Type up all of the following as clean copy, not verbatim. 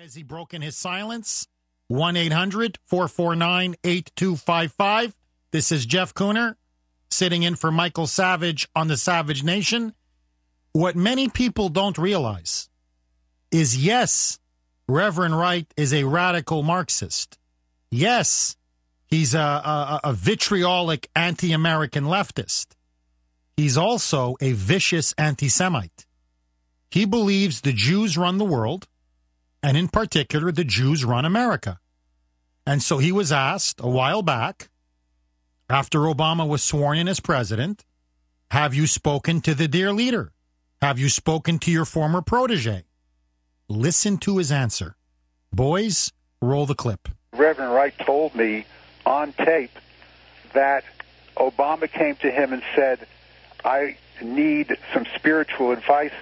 Has he broken his silence? 1-800-449-8255. This is Jeff Cooner sitting in for Michael Savage on the Savage Nation. What many people don't realize is, yes, Reverend Wright is a radical Marxist. Yes, he's a vitriolic anti-American leftist. He's also a vicious anti-Semite. He believes the Jews run the world, and in particular, the Jews run America. And so he was asked a while back, after Obama was sworn in as president, have you spoken to the dear leader? Have you spoken to your former protege? Listen to his answer. Boys, roll the clip. Reverend Wright told me on tape that Obama came to him and said, I need some spiritual advice.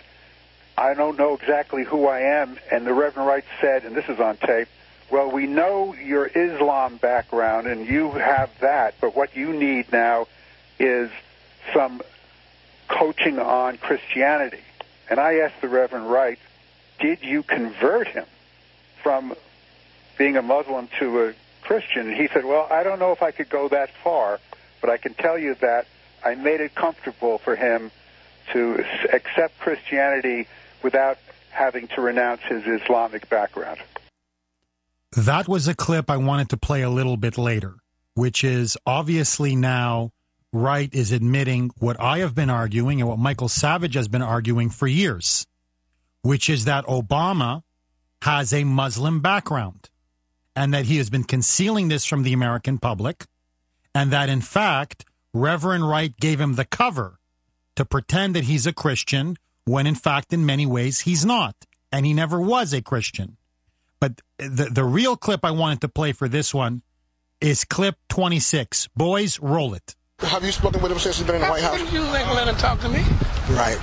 I don't know exactly who I am. And the Reverend Wright said, and this is on tape, well, we know your Islam background, and you have that, but what you need now is some coaching on Christianity. And I asked the Reverend Wright, did you convert him from being a Muslim to a Christian? And he said, well, I don't know if I could go that far, but I can tell you that I made it comfortable for him to accept Christianity without having to renounce his Islamic background. That was a clip I wanted to play a little bit later, which is obviously now Wright is admitting what I have been arguing and what Michael Savage has been arguing for years, which is that Obama has a Muslim background and that he has been concealing this from the American public, and that, in fact, Reverend Wright gave him the cover to pretend that he's a Christian when, in fact, in many ways, he's not, and he never was a Christian. But the real clip I wanted to play for this one is clip 26. Boys, roll it. Have you spoken with him since he's been in the White House? You ain't let him talk to me. Right.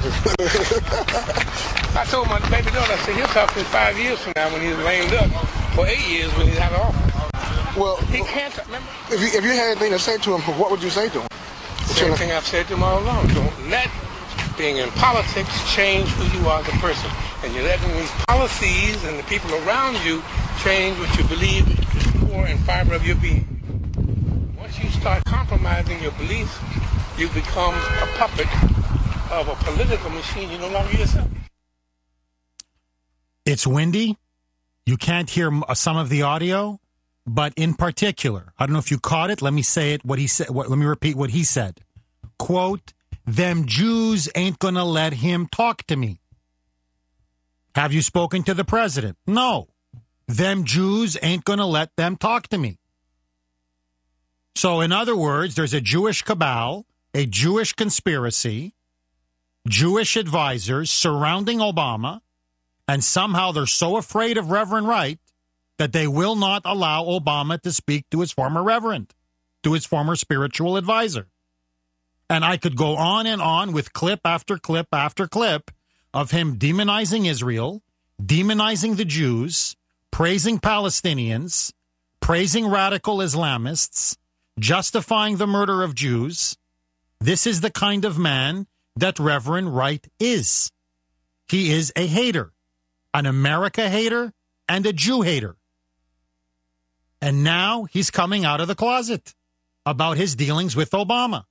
I told my baby daughter, I said, he'll talk to me 5 years from now when he's lamed up, for 8 years when he's out of office. Well, he can't, remember? If you had anything to say to him, what would you say to him? Same thing I've said to him all along. Don't let being in politics change who you are as a person. And you're letting these policies and the people around you change what you believe is the core and fiber of your being. Once you start compromising your beliefs, you become a puppet of a political machine. You're no longer yourself. It's windy. You can't hear some of the audio, but in particular, I don't know if you caught it. Let me say it. What he said. Let me repeat what he said. Quote, them Jews ain't going to let him talk to me. Have you spoken to the president? No. Them Jews ain't going to let them talk to me. So, in other words, there's a Jewish cabal, a Jewish conspiracy, Jewish advisors surrounding Obama, and somehow they're so afraid of Reverend Wright that they will not allow Obama to speak to his former reverend, to his former spiritual advisor. And I could go on and on with clip after clip after clip of him demonizing Israel, demonizing the Jews, praising Palestinians, praising radical Islamists, justifying the murder of Jews. This is the kind of man that Reverend Wright is. He is a hater, an America hater, and a Jew hater. And now he's coming out of the closet about his dealings with Obama.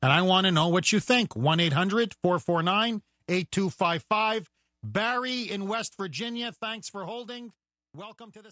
And I want to know what you think. 1-800-449-8255. Barry in West Virginia, thanks for holding. Welcome to the